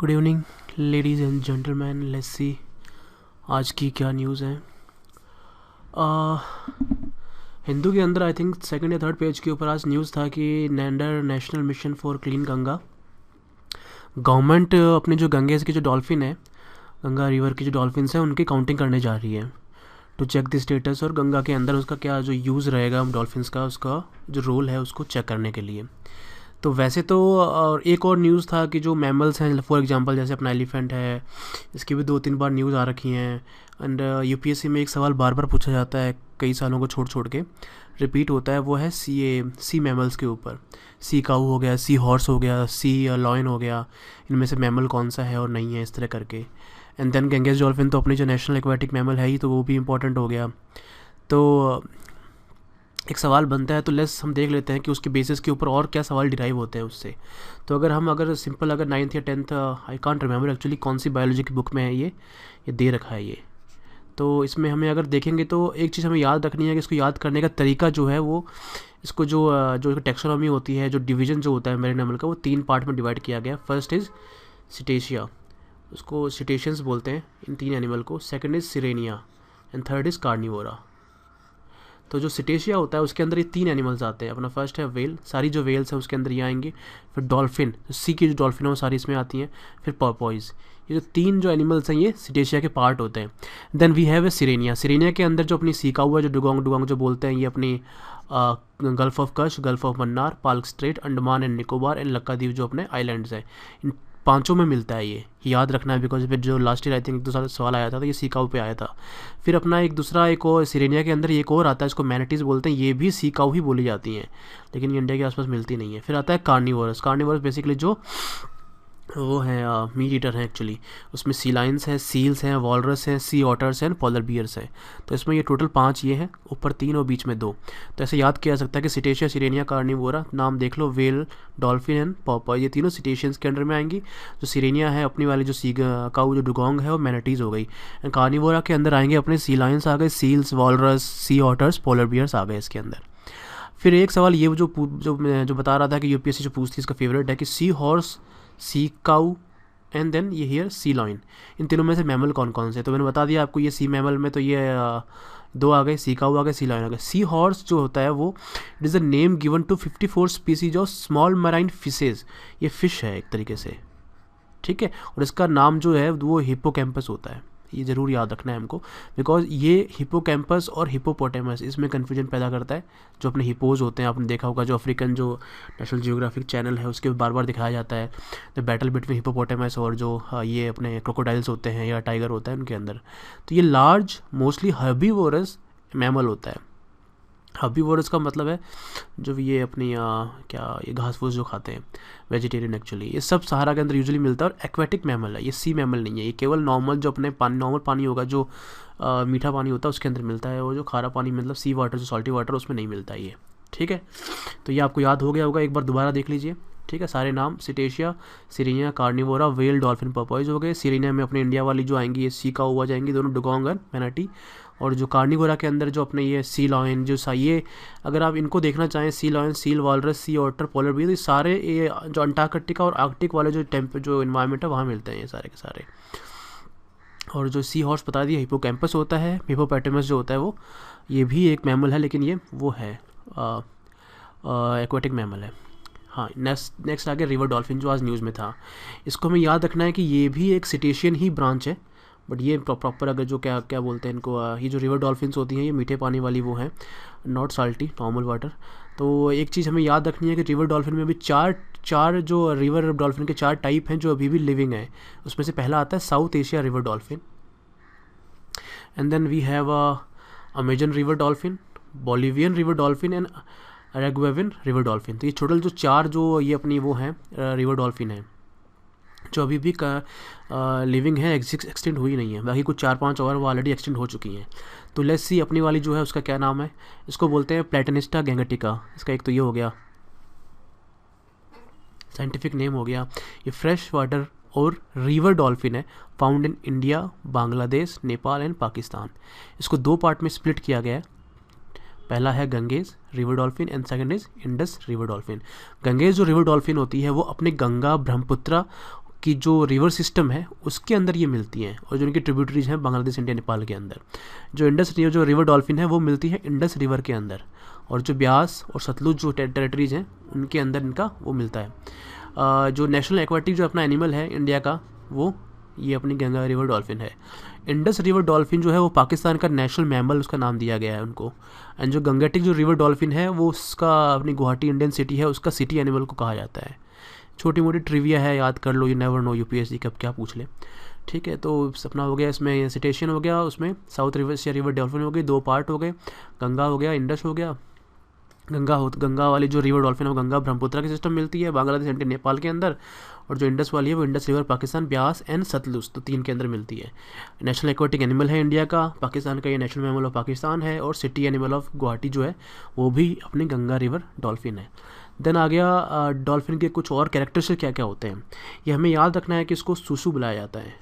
Good evening ladies and gentleman, let's see आज की क्या न्यूज़ है। आ, हिंदू के अंदर आई थिंक सेकंड या थर्ड पेज के ऊपर आज न्यूज़ था कि नैंडर national mission for clean Ganga government अपनी जो गंगे की जो डॉल्फिन है, गंगा रिवर की जो डॉल्फिन्स हैं उनकी काउंटिंग करने जा रही है टू चेक द स्टेटस, और गंगा के अंदर उसका क्या जो यूज़ रहेगा डॉल्फिन्स का, उसका जो रोल है उसको चेक करने के लिए। तो वैसे तो और एक और न्यूज़ था कि जो मैमल्स हैं, फॉर एग्जांपल जैसे अपना एलिफेंट है, इसकी भी 2-3 बार न्यूज़ आ रखी हैं। एंड यूपीएससी में एक सवाल बार बार पूछा जाता है, कई सालों को छोड़ छोड़ के रिपीट होता है, वो है सी मैमल्स के ऊपर। सी काऊ हो गया, सी हॉर्स हो गया, सी लॉयन हो गया, इनमें से मैमल कौन सा है और नहीं है, इस तरह करके। एंड देन गैंगेस डॉल्फिन तो अपनी जो नेशनल एक्वेटिक मैमल है ही, तो वो भी इंपॉर्टेंट हो गया। तो एक सवाल बनता है, तो लेस हम देख लेते हैं कि उसके बेसिस के ऊपर और क्या सवाल डिराइव होते हैं उससे। तो अगर सिंपल अगर 9th या 10th, I can't remember actually कौन सी बायोलॉजी की बुक में है ये दे रखा है ये। तो इसमें हमें अगर देखेंगे तो एक चीज़ हमें याद रखनी है कि इसको याद करने का तरीका जो है वो, इसको जो टेक्सोनॉमी होती है, जो डिवीजन जो होता है मेरे एनिमल का, वो 3 पार्ट में डिवाइड किया गया। फर्स्ट इज़ सिटेशिया, उसको सिटेशियंस बोलते हैं इन 3 एनिमल को। Second is sirenia and third is carnivora. तो जो सिटेशिया होता है उसके अंदर ये 3 एनिमल्स आते हैं। अपना फर्स्ट है वेल, सारी जो वेल्स हैं उसके अंदर ये आएंगे। फिर डॉल्फिन, जो सी की जो डॉल्फिन है वो सारी इसमें आती हैं। फिर पर्पोइज, ये जो 3 जो एनिमल्स हैं ये सिटेशिया के पार्ट होते हैं। Then we have a sirenia. Sirenia के अंदर जो अपनी सी काऊ है, जो डुगोंग डुगोंग जो बोलते हैं, ये अपनी gulf of Kutch, gulf of Mannar, Palk strait, Andaman and Nicobar and Lakshadweep जो अपने आइलैंड्स हैं, इन 5 में मिलता है। ये याद रखना है, बिकॉज फिर जो लास्ट ईयर आई थिंक 2 साल सवाल आया था तो ये सी काऊ पे आया था। फिर अपना एक और सिरेनिया के अंदर एक और आता है, इसको मैनाटीज बोलते हैं, ये भी सी काऊ ही बोली जाती हैं, लेकिन ये इंडिया के आसपास मिलती नहीं है। फिर आता है कार्निवोरस। कार्निवोरस बेसिकली जो वो है मीट ईटर हैं एक्चुअली। उसमें सी लाइन्स हैं, सील्स हैं, वॉलरस हैं, सी ऑटर्स हैं, पोलर बियर्स हैं। तो इसमें ये टोटल 5 ये हैं, ऊपर 3 और बीच में 2। तो ऐसे याद किया जा सकता है कि सिटेशिया, सिरेनिया, कार्निवोरा, नाम देख लो, वेल, डॉल्फिन एंड पॉपॉय, ये तीनों सिटेशियंस के अंडर में आएंगी। जो सिरेनिया है अपनी वाली जो सी काऊ जो डुगोंग है वो मैनाटीज हो गई। एंड कार्निवोरा के अंदर आएंगे अपने सी लाइन्स आ गए, सील्स, वॉलरस, सी ऑटर्स, पोलर बियर्स आ गए इसके अंदर। फिर एक सवाल ये जो बता रहा था कि यूपीएससी जो पूछती है, इसका फेवरेट है कि sea horse, sea cow and then ये हियर सी लॉइन, इन तीनों में से मैमल कौन कौन से। तो मैंने बता दिया आपको, ये सी मैमल में तो ये 2 आ गए, सी काऊ आ गए, सी लॉइन आ गए। सी हॉर्स जो होता है वो, it is a name given to 54 species of small marine fishes. ये फिश है एक तरीके से, ठीक है। और इसका नाम जो है वो हिप्पोकैम्पस होता है। ये ज़रूर याद रखना है हमको, बिकॉज ये हिप्पोकैम्पस और हिप्पोपोटेमस इसमें कन्फ्यूजन पैदा करता है। जो अपने हिपोज होते हैं, आपने देखा होगा जो अफ्रीकन जो नेशनल जियोग्राफिक चैनल है उसके बार बार दिखाया जाता है द बैटल बिटवीन हिप्पोपोटेमस और जो ये अपने क्रोकोडाइल्स होते हैं या टाइगर होता है उनके अंदर। तो ये लार्ज मोस्टली हर्बीवोरस मैमल होता है। हर्बीवोरस का मतलब है जो ये अपनी क्या ये घास फूस जो खाते हैं, वेजिटेरियन एक्चुअली। ये सब सहारा के अंदर यूजुअली मिलता है और एक्वेटिक मैमल है, ये सी मैमल नहीं है। ये केवल नॉर्मल जो अपने पानी, नॉर्मल पानी होगा जो मीठा पानी होता है उसके अंदर मिलता है, वो जो खारा पानी मतलब सी वाटर जो सॉल्टी वाटर उसमें नहीं मिलता ये, ठीक है। तो ये आपको याद हो गया होगा, एक बार दोबारा देख लीजिए, ठीक है। सारे नाम सिटेशिया, सिरेनिया, कार्निवोरा, वेल, डॉल्फिन, पर्पोइज हो गए। सिरेनिया में अपने इंडिया वाली जो आएंगी ये सी काऊ आ जाएंगी, दोनों डुगोंग और मैनाटी। और जो कार्निवोरा के अंदर जो अपने ये सी लॉयन जो ये, अगर आप इनको देखना चाहें, सी लॉयन, सील, वॉलरस, सी ऑटर, पोलर बियर, ये सारे ये जो अंटार्कटिका और आर्कटिक वाले जो इन्वायरमेंट है वहाँ मिलते हैं ये सारे के सारे। और जो सी हॉर्स बता दिया हिप्पोकैम्पस होता है, हिप्पोपोटेमस जो होता है वो, ये भी एक मैमल है, लेकिन ये वो है एक्वेटिक मैमल है। हाँ, नेक्स्ट आ गया रिवर डॉल्फिन जो आज न्यूज़ में था। इसको हमें याद रखना है कि ये भी एक सिटेशियन ही ब्रांच है, बट ये प्रॉपर अगर जो क्या क्या बोलते हैं इनको, ये जो रिवर डॉल्फिन्स होती हैं ये मीठे पानी वाली वो हैं, नॉट साल्टी, नॉर्मल वाटर। तो एक चीज़ हमें याद रखनी है कि रिवर डॉल्फिन में भी चार जो रिवर डॉल्फिन के 4 टाइप हैं जो अभी भी लिविंग हैं। उसमें से पहला आता है South Asia river dolphin, and then we have Amazon river dolphin, Bolivian river dolphin and Araguaian river dolphin. तो ये टोटल जो 4 जो ये अपनी वो हैं रिवर डॉल्फिन हैं जो अभी भी लिविंग है, एक्सटेंड हुई नहीं है। बाकी कुछ 4-5 और वो ऑलरेडी एक्सटेंड हो चुकी हैं। तो लेट्स सी अपनी वाली जो है उसका क्या नाम है। इसको बोलते हैं प्लेटनिस्टा गैंगेटिका। इसका एक तो ये हो गया साइंटिफिक नेम हो गया। ये फ्रेश वाटर और रिवर डॉल्फिन है, found in India, Bangladesh, Nepal and Pakistan. इसको 2 पार्ट में स्प्लिट किया गया है। पहला है Ganges river dolphin and second is Indus river dolphin. Ganges जो रिवर डॉल्फिन होती है वो अपने गंगा, ब्रह्मपुत्र की जो रिवर सिस्टम है उसके अंदर ये मिलती हैं, और जो इनकी ट्रिब्यूटरीज हैं बांग्लादेश, इंडिया, नेपाल के अंदर। जो इंडस जो रिवर डॉल्फिन है वो मिलती है इंडस रिवर के अंदर, और जो ब्यास और सतलुज जो टेरिटरीज हैं उनके अंदर इनका वो मिलता है। जो नेशनल एक्वाटिक जो अपना एनिमल है इंडिया का, वो ये अपनी गंगा रिवर डॉल्फिन है। इंडस रिवर डॉल्फिन जो है वो पाकिस्तान का नेशनल मैमल, उसका नाम दिया गया है उनको। एंड जो गंगेटिक जो रिवर डॉल्फिन है वो उसका अपनी गुवाहाटी इंडियन सिटी है, उसका सिटी एनिमल को कहा जाता है। छोटी मोटी ट्रिविया है, याद कर लो, यू नेवर नो यूपीएससी कब क्या पूछ ले। ठीक है, तो सपना हो गया, इसमें सिटेशियन हो गया, उसमें साउथ रिवर या रिवर डॉल्फिन हो गई, 2 पार्ट हो गए, गंगा हो गया, इंडस हो गया। गंगा वाली जो रिवर डॉल्फिन है वो गंगा ब्रह्मपुत्र की सिस्टम मिलती है बांग्लादेश, इंडिया, नेपाल के अंदर। और जो इंडस वाली है वो Indus river Pakistan, Beas and Sutlej, तो 3 के अंदर मिलती है। नेशनल एक्वाटिक एनिमल है इंडिया का, पाकिस्तान का ये नेशनल मैमल ऑफ पाकिस्तान है, और सिटी एनिमल ऑफ गुवाहाटी जो है वो भी अपनी गंगा रिवर डॉल्फिन है। देन आ गया डॉल्फिन के कुछ और कैरेक्टरिस्टिक क्या क्या होते हैं। ये हमें याद रखना है कि इसको सूसू बुलाया जाता है,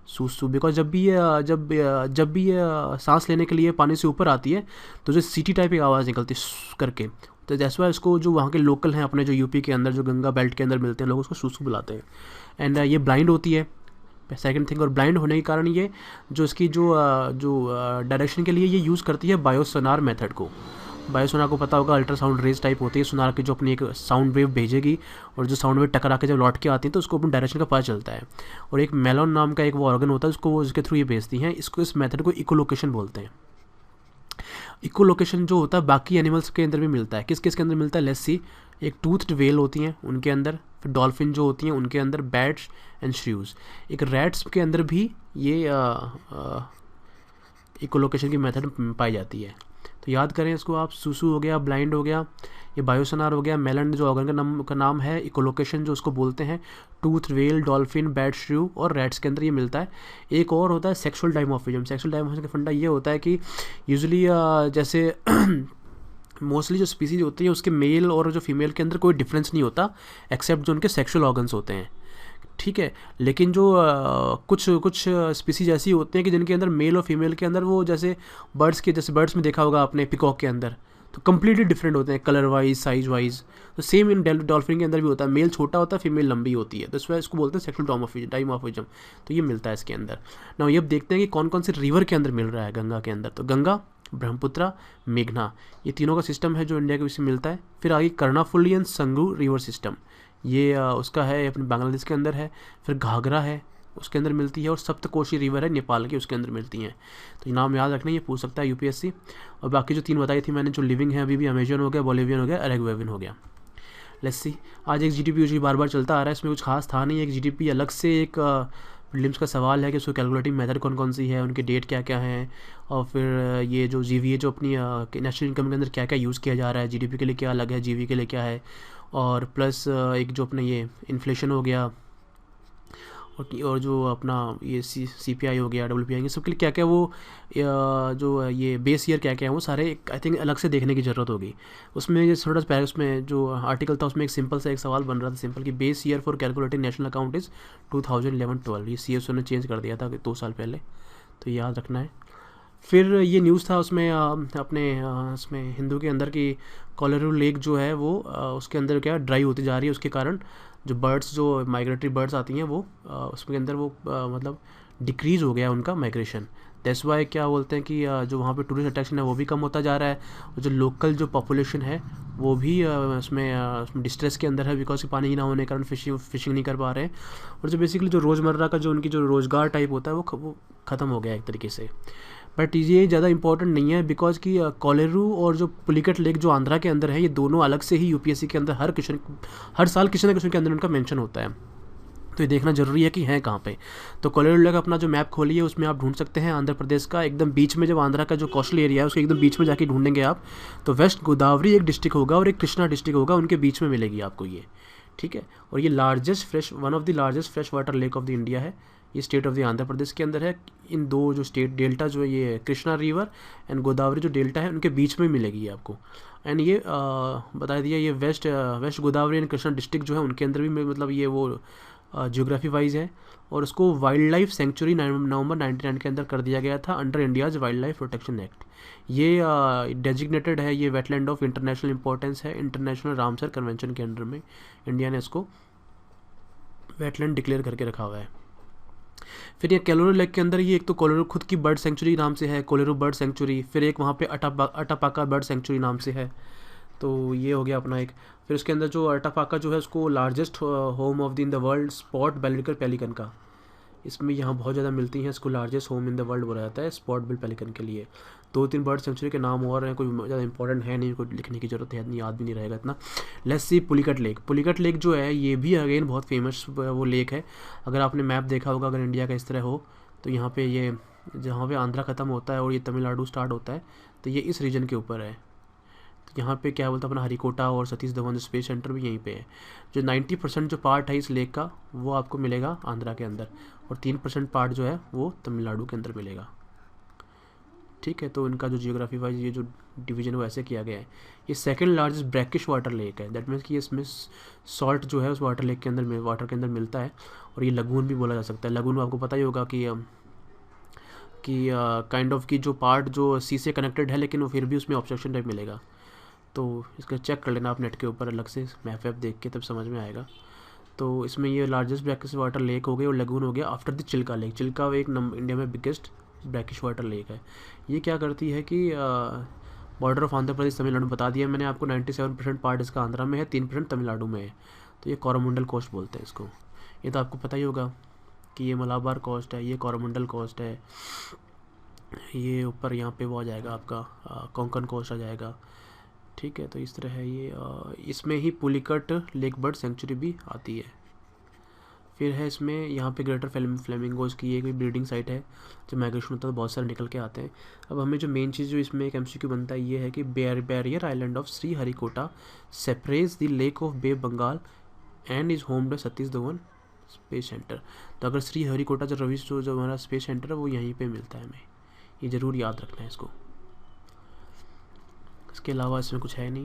सूसू, बिकॉज जब भी ये सांस लेने के लिए पानी से ऊपर आती है तो जो सीटी टाइप की आवाज़ निकलती है करके, तो दैट्स वाई इसको जो वहाँ के लोकल हैं अपने जो यूपी के अंदर जो गंगा बेल्ट के अंदर मिलते हैं लोग, उसको सूसू बुलाते हैं। एंड ये ब्लाइंड होती है, सेकंड थिंग। और ब्लाइंड होने के कारण ये जो इसकी जो डायरेक्शन के लिए ये यूज़ करती है बायोसोनार मेथड को। बायोसोनार को पता होगा, अल्ट्रासाउंड रेज टाइप होती है सोनार की, जो अपनी एक साउंड वेव भेजेगी, और जो साउंड वेव टकरा के जब लौट के आती है तो उसको अपनी डायरेक्शन का पता चलता है। और एक मेलॉन नाम का एक वो ऑर्गन होता है उसको वो इसके थ्रू ये भेजती हैं। इसको, इस मेथड को इकोलोकेशन बोलते हैं। इकोलोकेशन जो होता है बाकी एनिमल्स के अंदर भी मिलता है। किस किस के अंदर मिलता है, लेट्स सी। एक टूथड वेल होती हैं उनके अंदर, फिर डॉल्फिन जो होती हैं उनके अंदर, बैट्स एंड श्रीव्स। एक रैट्स के अंदर भी ये इकोलोकेशन की मेथड पाई जाती है। तो याद करें इसको आप, सूसू हो गया, ब्लाइंड हो गया, ये बायोसोनार हो गया, मेलन जो ऑर्गन का नाम है, इकोलोकेशन जो उसको बोलते हैं, टूथ वेल, डॉल्फिन, बैट, श्रू, और रैट्स के अंदर ये मिलता है। एक और होता है सेक्सुअल डाइमॉर्फिज्म। सेक्सुअल डाइमॉर्फिज्म का फंडा ये होता है कि यूजुअली जैसे मोस्टली जो स्पीसीज होती है उसके मेल और जो फीमेल के अंदर कोई डिफरेंस नहीं होता, एक्सेप्ट जो उनके सेक्सुअल ऑर्गन्स होते हैं। ठीक है, लेकिन जो कुछ स्पीसीज ऐसी होती हैं कि जिनके अंदर मेल और फीमेल के अंदर वो जैसे बर्ड्स में देखा होगा आपने, पिकॉक के अंदर, तो कम्प्लीटली डिफरेंट होते हैं कलर वाइज, साइज वाइज। तो सेम इन डॉल्फिन के अंदर भी होता है, मेल छोटा होता है, फीमेल लंबी होती है, तो इस वजह इसको बोलते हैं सेक्सुअल डाइमॉर्फिज्म। तो ये मिलता है इसके अंदर। ना ये अब देखते हैं कि कौन कौन से रिवर के अंदर मिल रहा है गंगा के अंदर। तो गंगा, ब्रह्मपुत्र, मेघना, ये तीनों का सिस्टम है जो इंडिया के विषय मिलता है। फिर आगे Karnaphuli and Sangu river system, ये उसका है अपने बांग्लादेश के अंदर है। फिर घाघरा है उसके अंदर मिलती है, और सप्तकोशी रिवर है नेपाल की, उसके अंदर मिलती हैं। तो ये नाम याद रखना, ये पूछ सकता है यूपीएससी। और बाकी जो 3 बताई थी मैंने, जो लिविंग है अभी भी, अमेजन हो गया, बोलिवियन हो गया, अरेगुएविन हो गया। लेट्स सी, आज एक जीडीपी बार बार चलता आ रहा है, इसमें कुछ खास था नहीं। एक जीडीपी अलग से एक प्रीलिम्स का सवाल है कि उसको कैलकुलेटिंग मेथड कौन कौन सी है, उनके डेट क्या क्या हैं, और फिर ये जो जीवीए जो अपनी नेशनल इनकम के अंदर क्या क्या यूज़ किया जा रहा है, जीडीपी के लिए क्या अलग है, जीवी के लिए क्या है, और प्लस एक जो अपने ये इन्फ्लेशन हो गया, और जो अपना ये सीपीआई हो गया, डब्ल्यूपीआई, ये सब के लिए क्या क्या वो जो ये बेस ईयर क्या क्या है, वो सारे आई थिंक अलग से देखने की ज़रूरत होगी। उसमें ये थोड़ा सा उसमें जो आर्टिकल था उसमें एक सिंपल सा एक सवाल बन रहा था, सिंपल कि base year for calculating national account is 2011-12। ये सीएसओ ने चेंज कर दिया था 2 साल पहले, तो याद रखना है। फिर ये न्यूज़ था उसमें अपने उसमें हिंदू के अंदर की कोलोराडो लेक जो है वो उसके अंदर क्या ड्राई होती जा रही है, उसके कारण जो बर्ड्स, जो माइग्रेटरी बर्ड्स आती हैं वो उसके अंदर वो मतलब डिक्रीज़ हो गया उनका माइग्रेशन। दैट्स वाई क्या बोलते हैं कि जो वहाँ पे टूरिस्ट अट्रैक्शन है वो भी कम होता जा रहा है, और जो लोकल जो पॉपुलेशन है वो भी उसमें डिस्ट्रेस के अंदर है, बिकॉज पानी ही ना होने के कारण फिशिंग नहीं कर पा रहे हैं। और जो बेसिकली जो रोज़मर्रा का जो उनकी जो रोज़गार टाइप होता है वो ख़त्म हो गया एक तरीके से। बट ये ज़्यादा इंपॉर्टेंट नहीं है, बिकॉज कि कोलेरू और जो पुलिकट लेक जो आंध्रा के अंदर है, ये दोनों अलग से ही यूपीएससी के अंदर हर साल किसी न किसी के अंदर उनका मेंशन होता है। तो ये देखना जरूरी है कि हैं कहाँ पे। तो कोलेरू लेक अपना जो मैप खोलिए उसमें आप ढूंढ सकते हैं आंध्र प्रदेश का एकदम बीच में, जब आंध्रा का जो कोस्टल एरिया है उसके एकदम बीच में जाके ढूंढेंगे आप, तो वेस्ट गोदावरी एक डिस्ट्रिक्ट होगा और एक कृष्णा डिस्ट्रिक्ट होगा, उनके बीच में मिलेगी आपको ये। ठीक है, और ये one of the largest fresh water lake of the India है। ये state of the Andhra Pradesh के अंदर है। इन 2 जो स्टेट डेल्टा जो है, ये कृष्णा रिवर एंड गोदावरी जो डेल्टा है, उनके बीच में मिलेगी ये आपको। एंड ये बता दिया, ये West Godavari and Krishna district जो है उनके अंदर भी मतलब ये वो जियोग्राफी वाइज है। और उसको वाइल्ड लाइफ सेंचुरी नवंबर 1999 के अंदर कर दिया गया था under India's wild life protection act. ये डेजिग्नेटेड है, ये वेटलैंड ऑफ इंटरनेशनल इंपॉर्टेंस है, इंटरनेशनल रामसर कन्वेंशन के अंडर में इंडिया ने इसको वेटलैंड डिक्लेयर करके रखा हुआ है। फिर ये कोलोरो लेक के अंदर ये एक तो कोलोरो खुद की बर्ड सेंचुरी नाम से है, कोलोरो बर्ड सेंचुरी, फिर एक वहाँ पे अटापाका बर्ड सेंचुरी नाम से है। तो ये हो गया अपना एक। फिर उसके अंदर जो अटापाका जो है उसको largest home of the in the world spot bill pelican का, इसमें यहाँ बहुत ज़्यादा मिलती हैं, इसको largest home in the world बोला जाता है स्पॉट बिल पेलिकन के लिए। 2-3 बर्ड सेंचुरी के नाम और हैं, कोई ज़्यादा इंपॉर्टेंट है नहीं, कोई लिखने की ज़रूरत है नहीं, याद भी नहीं रहेगा इतना। Let's see Pulicat lake. Pulicat lake जो है ये भी अगेन बहुत फेमस वो लेक है। अगर आपने मैप देखा होगा, अगर इंडिया का इस तरह हो, तो यहाँ पे ये जहाँ पे आंध्रा ख़त्म होता है और ये तमिलनाडु स्टार्ट होता है, तो ये इस रीजन के ऊपर है। तो यहाँ पे क्या बोलते हैं अपना हरिकोटा और सतीश धवन स्पेस सेंटर भी यहीं पे है। जो 90% जो पार्ट है इस लेक का वो आपको मिलेगा आंध्रा के अंदर, और 3% पार्ट जो है वो तमिलनाडु के अंदर मिलेगा। ठीक है, तो इनका जो जियोग्राफी वाइज ये जो डिवीजन वो ऐसे किया गया है। ये second largest brackish water lake है, दैट मीन्स कि इसमें सॉल्ट जो है उस वाटर लेक के अंदर वाटर के अंदर मिलता है। और ये लगून भी बोला जा सकता है। लगून आपको पता ही होगा कि काइंड ऑफ की जो पार्ट जो सी से कनेक्टेड है, लेकिन वो फिर भी उसमें ऑब्स्ट्रक्शन टाइप मिलेगा। तो इसका चेक कर लेना आप नेट के ऊपर अलग से मैप वैप देख के, तब समझ में आएगा। तो इसमें ये लार्जेस्ट ब्रैकिश वाटर लेक हो गई, और लगून हो गया after the Chilka lake. Chilka एक इंडिया में बिगेस्ट ब्रैकिश वाटर लेक है। ये क्या करती है कि बॉर्डर ऑफ आंध्र प्रदेश तमिलनाडु बता दिया मैंने आपको। 97% पार्ट इसका आंध्रा में है, 3% तमिलनाडु में है। तो ये कोरोमंडल कोस्ट बोलते हैं इसको। ये तो आपको पता ही होगा कि ये मलाबार कोस्ट है, ये कोरोमंडल कोस्ट है, ये ऊपर यहाँ पे वो आ जाएगा आपका कोंकण कोस्ट आ जाएगा। ठीक है, तो इस तरह है ये। इसमें ही पुलिकट लेक बर्ड सेंचुरी भी आती है। फिर है इसमें यहाँ पे ग्रेटर फ्लेमिंगोज की एक भी ब्रीडिंग साइट है। जब माइग्रेशन होता है तो बहुत सारे निकल के आते हैं। अब हमें जो मेन चीज़ जो इसमें एक एमसीक्यू बनता है ये है कि barrier island of Sriharikota separates the lake of bay Bengal and is home to Satish Dhawan space centre. तो अगर श्री हरिकोटा जो रविश जो हमारा स्पेस सेंटर है वो यहीं पर मिलता है हमें, ये ज़रूर याद रखना है इसको। इसके अलावा इसमें कुछ है नहीं।